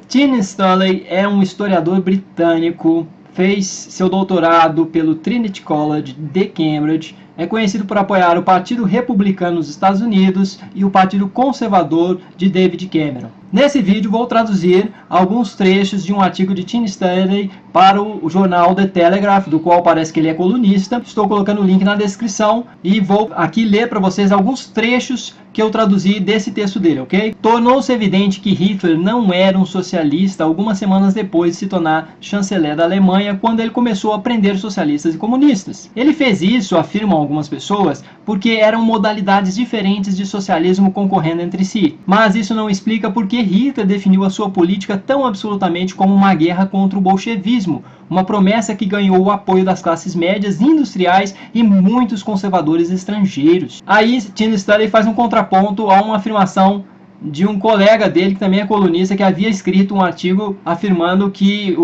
Tim Stanley é um historiador britânico, fez seu doutorado pelo Trinity College de Cambridge, é conhecido por apoiar o Partido Republicano nos Estados Unidos e o Partido Conservador de David Cameron. Nesse vídeo vou traduzir alguns trechos de um artigo de Tim Stanley para o jornal The Telegraph, do qual parece que ele é colunista. Estou colocando o link na descrição e vou aqui ler para vocês alguns trechos que eu traduzi desse texto dele, ok? Tornou-se evidente que Hitler não era um socialista algumas semanas depois de se tornar chanceler da Alemanha, quando ele começou a prender socialistas e comunistas. Ele fez isso, afirmam algumas pessoas, porque eram modalidades diferentes de socialismo concorrendo entre si. Mas isso não explica por que Hitler definiu a sua política tão absolutamente como uma guerra contra o bolchevismo, uma promessa que ganhou o apoio das classes médias, industriais e muitos conservadores estrangeiros. Aí Tim Stanley faz um contraponto a uma afirmação de um colega dele, que também é colunista, que havia escrito um artigo afirmando que,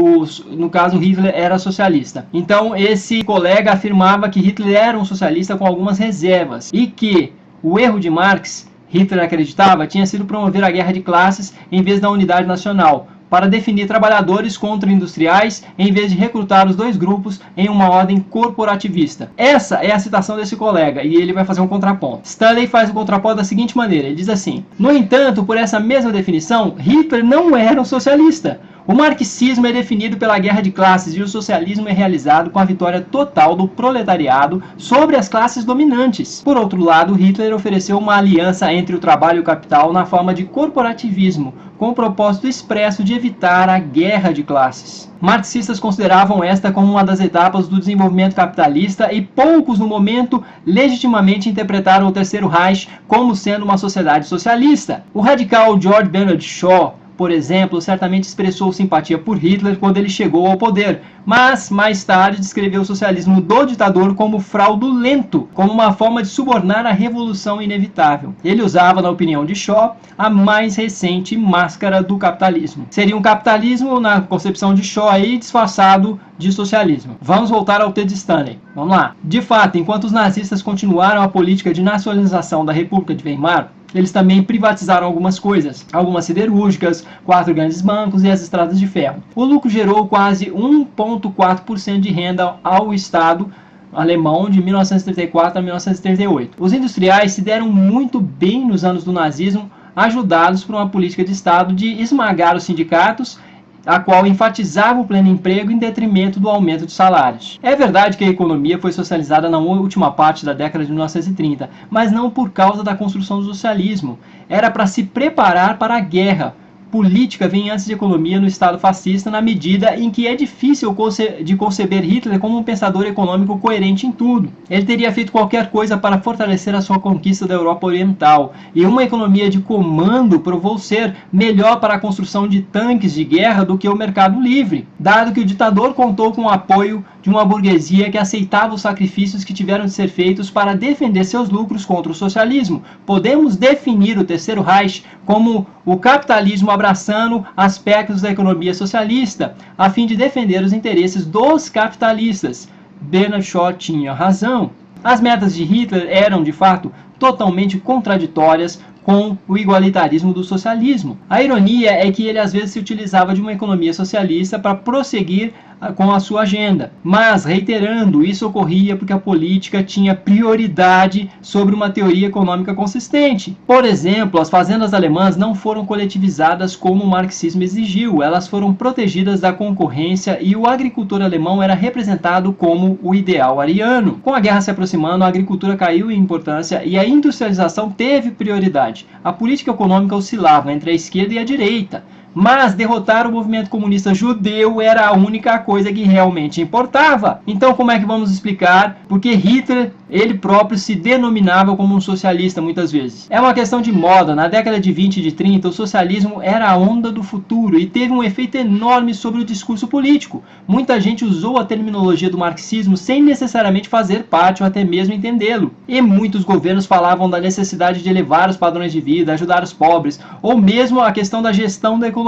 no caso, Hitler era socialista. Então, esse colega afirmava que Hitler era um socialista com algumas reservas e que o erro de Marx, Hitler acreditava, tinha sido promover a guerra de classes em vez da unidade nacional, para definir trabalhadores contra industriais, em vez de recrutar os dois grupos em uma ordem corporativista. Essa é a citação desse colega, e ele vai fazer um contraponto. Stanley faz o contraponto da seguinte maneira, ele diz assim: no entanto, por essa mesma definição, Hitler não era um socialista. O marxismo é definido pela guerra de classes e o socialismo é realizado com a vitória total do proletariado sobre as classes dominantes. Por outro lado, Hitler ofereceu uma aliança entre o trabalho e o capital na forma de corporativismo, com o propósito expresso de evitar a guerra de classes. Marxistas consideravam esta como uma das etapas do desenvolvimento capitalista e poucos, no momento, legitimamente interpretaram o Terceiro Reich como sendo uma sociedade socialista. O radical George Bernard Shaw, por exemplo, certamente expressou simpatia por Hitler quando ele chegou ao poder, mas mais tarde descreveu o socialismo do ditador como fraudulento, como uma forma de subornar a revolução inevitável. Ele usava, na opinião de Shaw, a mais recente máscara do capitalismo. Seria um capitalismo, na concepção de Shaw, aí, disfarçado de socialismo. Vamos voltar ao texto de Stanley. Vamos lá. De fato, enquanto os nazistas continuaram a política de nacionalização da República de Weimar, eles também privatizaram algumas coisas, algumas siderúrgicas, 4 grandes bancos e as estradas de ferro. O lucro gerou quase 1,4% de renda ao Estado alemão de 1934 a 1938. Os industriais se deram muito bem nos anos do nazismo, ajudados por uma política de Estado de esmagar os sindicatos, a qual enfatizava o pleno emprego em detrimento do aumento de salários. É verdade que a economia foi socializada na última parte da década de 1930, mas não por causa da construção do socialismo. Era para se preparar para a guerra. Política vem antes de economia no Estado fascista, na medida em que é difícil de conceber Hitler como um pensador econômico coerente em tudo. Ele teria feito qualquer coisa para fortalecer a sua conquista da Europa Oriental, e uma economia de comando provou ser melhor para a construção de tanques de guerra do que o mercado livre, dado que o ditador contou com o apoio de uma burguesia que aceitava os sacrifícios que tiveram de ser feitos para defender seus lucros contra o socialismo. Podemos definir o Terceiro Reich como o capitalismo abraçando aspectos da economia socialista, a fim de defender os interesses dos capitalistas. Bernard Shaw tinha razão. As metas de Hitler eram, de fato, totalmente contraditórias com o igualitarismo do socialismo. A ironia é que ele às vezes se utilizava de uma economia socialista para prosseguir com a sua agenda. Mas, reiterando, isso ocorria porque a política tinha prioridade sobre uma teoria econômica consistente. Por exemplo, as fazendas alemãs não foram coletivizadas como o marxismo exigiu, elas foram protegidas da concorrência e o agricultor alemão era representado como o ideal ariano. Com a guerra se aproximando, a agricultura caiu em importância e a industrialização teve prioridade. A política econômica oscilava entre a esquerda e a direita. Mas derrotar o movimento comunista judeu era a única coisa que realmente importava. Então como é que vamos explicar porque Hitler, ele próprio, se denominava como um socialista muitas vezes? É uma questão de moda. Na década de 20 e de 30, o socialismo era a onda do futuro e teve um efeito enorme sobre o discurso político. Muita gente usou a terminologia do marxismo sem necessariamente fazer parte ou até mesmo entendê-lo. E muitos governos falavam da necessidade de elevar os padrões de vida, ajudar os pobres, ou mesmo a questão da gestão da economia,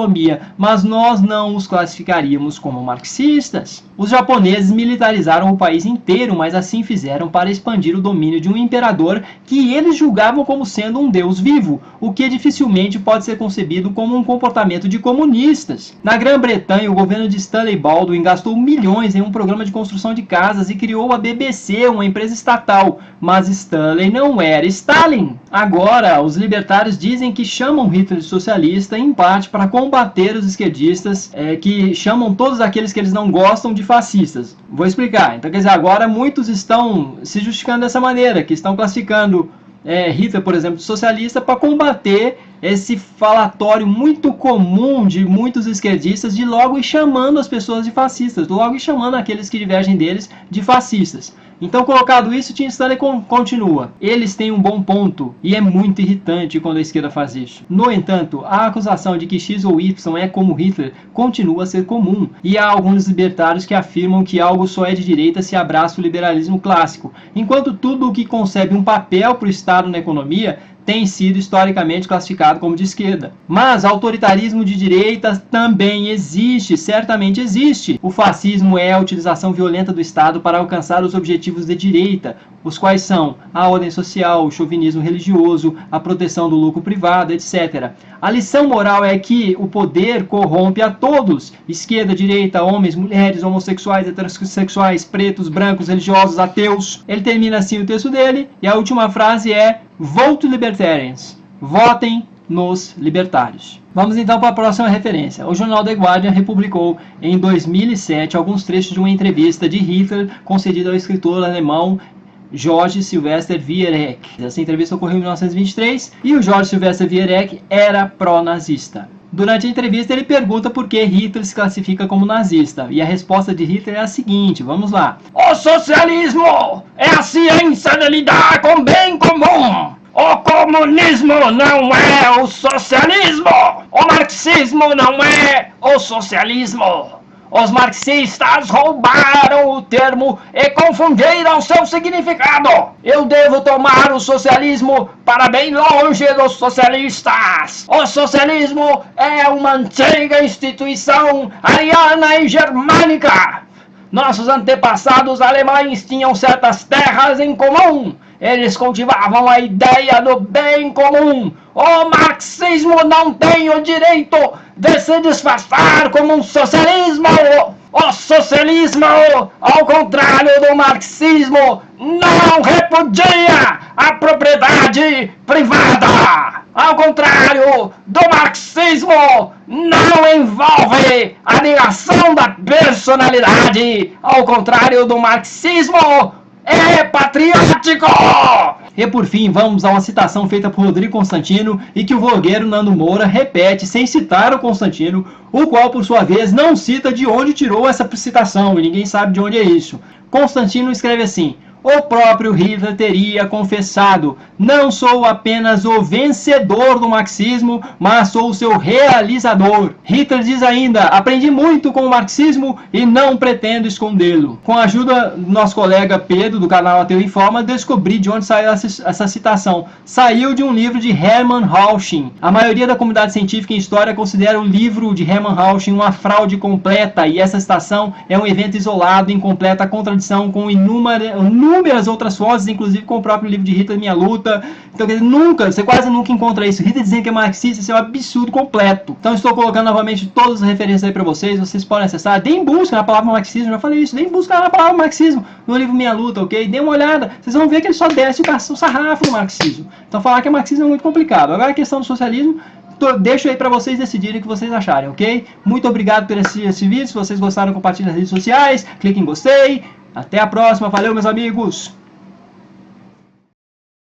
mas nós não os classificaríamos como marxistas. Os japoneses militarizaram o país inteiro, mas assim fizeram para expandir o domínio de um imperador que eles julgavam como sendo um deus vivo, o que dificilmente pode ser concebido como um comportamento de comunistas. Na Grã-Bretanha, o governo de Stanley Baldwin gastou milhões em um programa de construção de casas e criou a BBC, uma empresa estatal, mas Stanley não era Stalin. Agora, os libertários dizem que chamam Hitler de socialista, em parte para combater os esquerdistas, que chamam todos aqueles que eles não gostam de fascistas. Vou explicar. Então, quer dizer, agora muitos estão se justificando dessa maneira, que estão classificando Hitler, por exemplo, de socialista, para combater esse falatório muito comum de muitos esquerdistas de logo ir chamando as pessoas de fascistas, logo ir chamando aqueles que divergem deles de fascistas. Então, colocado isso, Tim Stanley continua. Eles têm um bom ponto, e é muito irritante quando a esquerda faz isso. No entanto, a acusação de que X ou Y é como Hitler continua a ser comum, e há alguns libertários que afirmam que algo só é de direita se abraça o liberalismo clássico, enquanto tudo o que concebe um papel para o Estado na economia tem sido historicamente classificado como de esquerda. Mas autoritarismo de direita também existe, certamente existe. O fascismo é a utilização violenta do Estado para alcançar os objetivos de direita, os quais são a ordem social, o chauvinismo religioso, a proteção do lucro privado, etc. A lição moral é que o poder corrompe a todos, esquerda, direita, homens, mulheres, homossexuais, heterossexuais, pretos, brancos, religiosos, ateus. Ele termina assim o texto dele, e a última frase é: Vote Libertarians. Votem nos libertários. Vamos então para a próxima referência. O jornal The Guardian republicou em 2007 alguns trechos de uma entrevista de Hitler concedida ao escritor alemão Georg Sylvester Viereck. Essa entrevista ocorreu em 1923 e o Georg Sylvester Viereck era pró-nazista. Durante a entrevista ele pergunta por que Hitler se classifica como nazista, e a resposta de Hitler é a seguinte, vamos lá. O socialismo é a ciência de lidar com o bem comum. O comunismo não é o socialismo. O marxismo não é o socialismo. Os marxistas roubaram o termo e confundiram seu significado. Eu devo tomar o socialismo para bem longe dos socialistas. O socialismo é uma antiga instituição ariana e germânica. Nossos antepassados alemães tinham certas terras em comum. Eles cultivavam a ideia do bem comum. O marxismo não tem o direito de se disfarçar como um socialismo. O socialismo, ao contrário do marxismo, não repudia a propriedade privada. Ao contrário do marxismo, não envolve a negação da personalidade. Ao contrário do marxismo, é patriótico! E por fim, vamos a uma citação feita por Rodrigo Constantino e que o vlogueiro Nando Moura repete sem citar o Constantino, o qual, por sua vez, não cita de onde tirou essa citação, e ninguém sabe de onde é isso. Constantino escreve assim: o próprio Hitler teria confessado: não sou apenas o vencedor do marxismo, mas sou o seu realizador. Hitler diz ainda: aprendi muito com o marxismo e não pretendo escondê-lo. Com a ajuda do nosso colega Pedro, do canal Ateu Informa, descobri de onde saiu essa citação. Saiu de um livro de Hermann Hausching. A maioria da comunidade científica em história considera o livro de Hermann Hausching uma fraude completa, e essa citação é um evento isolado em completa contradição com inúmeras outras fontes, inclusive com o próprio livro de Hitler, Minha Luta. Então, quer dizer, você quase nunca encontra isso. Hitler dizendo que é marxista, isso é um absurdo completo. Então, estou colocando novamente todas as referências aí para vocês podem acessar. Deem busca na palavra marxismo, já falei isso, deem busca na palavra marxismo no livro Minha Luta, ok? Dê uma olhada, vocês vão ver que ele só desce o sarrafo no marxismo. Então, falar que é marxismo é muito complicado. Agora, a questão do socialismo, deixo aí para vocês decidirem o que vocês acharem, ok? Muito obrigado por esse vídeo. Se vocês gostaram, compartilhem nas redes sociais, clique em gostei. Até a próxima, valeu meus amigos!